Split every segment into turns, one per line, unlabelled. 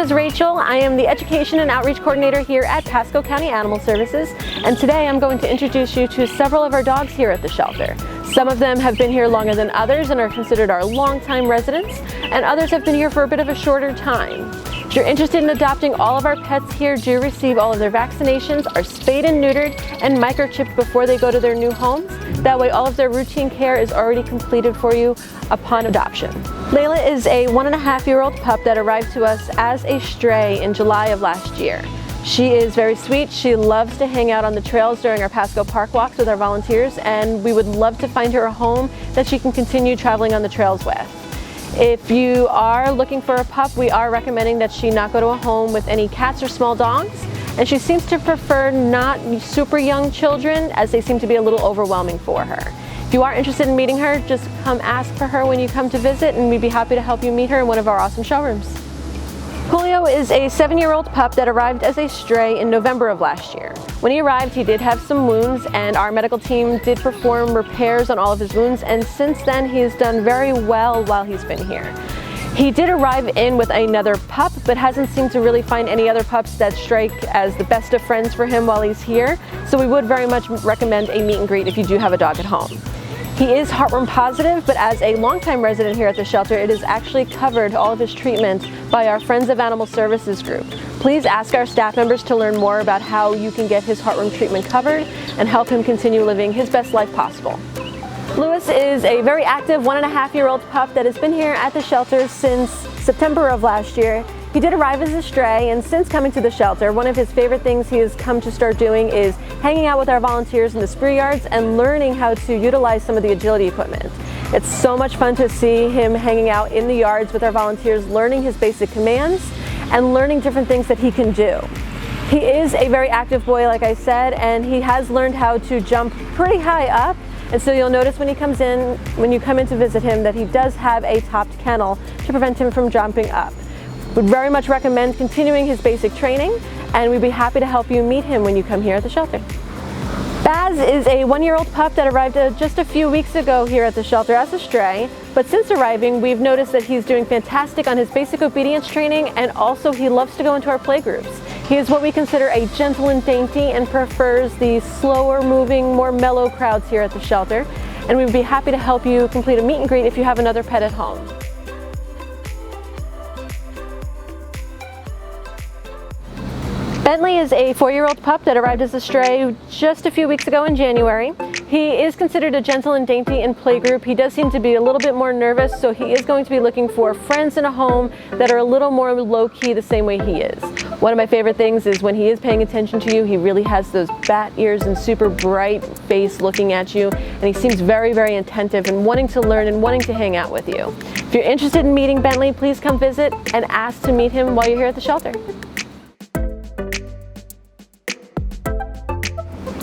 is Rachel. I am the Education and Outreach Coordinator here at Pasco County Animal Services, and today I'm going to introduce you to several of our dogs here at the shelter. Some of them have been here longer than others and are considered our longtime residents, and others have been here for a bit of a shorter time. If you're interested in adopting, all of our pets here do receive all of their vaccinations, are spayed and neutered, and microchipped before they go to their new homes. That way all of their routine care is already completed for you upon adoption. Layla is a 1.5-year-old pup that arrived to us as a stray in July of last year. She is very sweet. She loves to hang out on the trails during our Pasco Park walks with our volunteers, and we would love to find her a home that she can continue traveling on the trails with. If you are looking for a pup, we are recommending that she not go to a home with any cats or small dogs, and she seems to prefer not super young children, as they seem to be a little overwhelming for her. If you are interested in meeting her, just come ask for her when you come to visit, and we'd be happy to help you meet her in one of our awesome showrooms. Julio is a 7-year-old pup that arrived as a stray in November of last year. When he arrived, he did have some wounds, and our medical team did perform repairs on all of his wounds, and since then he has done very well while he's been here. He did arrive in with another pup, but hasn't seemed to really find any other pups that strike as the best of friends for him while he's here, so we would very much recommend a meet and greet if you do have a dog at home. He is heartworm positive, but as a longtime resident here at the shelter, it is actually covered, all of his treatment, by our Friends of Animal Services group. Please ask our staff members to learn more about how you can get his heartworm treatment covered and help him continue living his best life possible. Lewis is a very active 1.5-year-old pup that has been here at the shelter since September of last year. He did arrive as a stray, and since coming to the shelter, one of his favorite things he has come to start doing is hanging out with our volunteers in the spree yards and learning how to utilize some of the agility equipment. It's so much fun to see him hanging out in the yards with our volunteers, learning his basic commands and learning different things that he can do. He is a very active boy, like I said, and he has learned how to jump pretty high up. And so you'll notice when you come in to visit him, that he does have a topped kennel to prevent him from jumping up. Would very much recommend continuing his basic training, and we'd be happy to help you meet him when you come here at the shelter. Baz is a 1-year-old pup that arrived just a few weeks ago here at the shelter as a stray, but since arriving we've noticed that he's doing fantastic on his basic obedience training, and also he loves to go into our play groups. He is what we consider a gentle and dainty and prefers the slower moving, more mellow crowds here at the shelter, and we'd be happy to help you complete a meet and greet if you have another pet at home. Bentley is a 4-year-old pup that arrived as a stray just a few weeks ago in January. He is considered a gentle and dainty in playgroup. He does seem to be a little bit more nervous, so he is going to be looking for friends in a home that are a little more low-key, the same way he is. One of my favorite things is when he is paying attention to you, he really has those bat ears and super bright face looking at you, and he seems very, very attentive and wanting to learn and wanting to hang out with you. If you're interested in meeting Bentley, please come visit and ask to meet him while you're here at the shelter.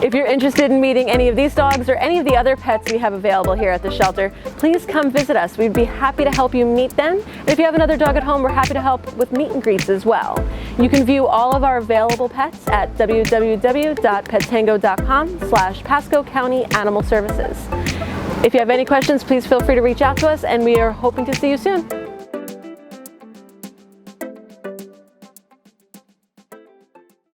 If you're interested in meeting any of these dogs or any of the other pets we have available here at the shelter, please come visit us. We'd be happy to help you meet them. And if you have another dog at home, we're happy to help with meet and greets as well. You can view all of our available pets at www.pettango.com/Pasco County Animal Services. If you have any questions, please feel free to reach out to us, and we are hoping to see you soon.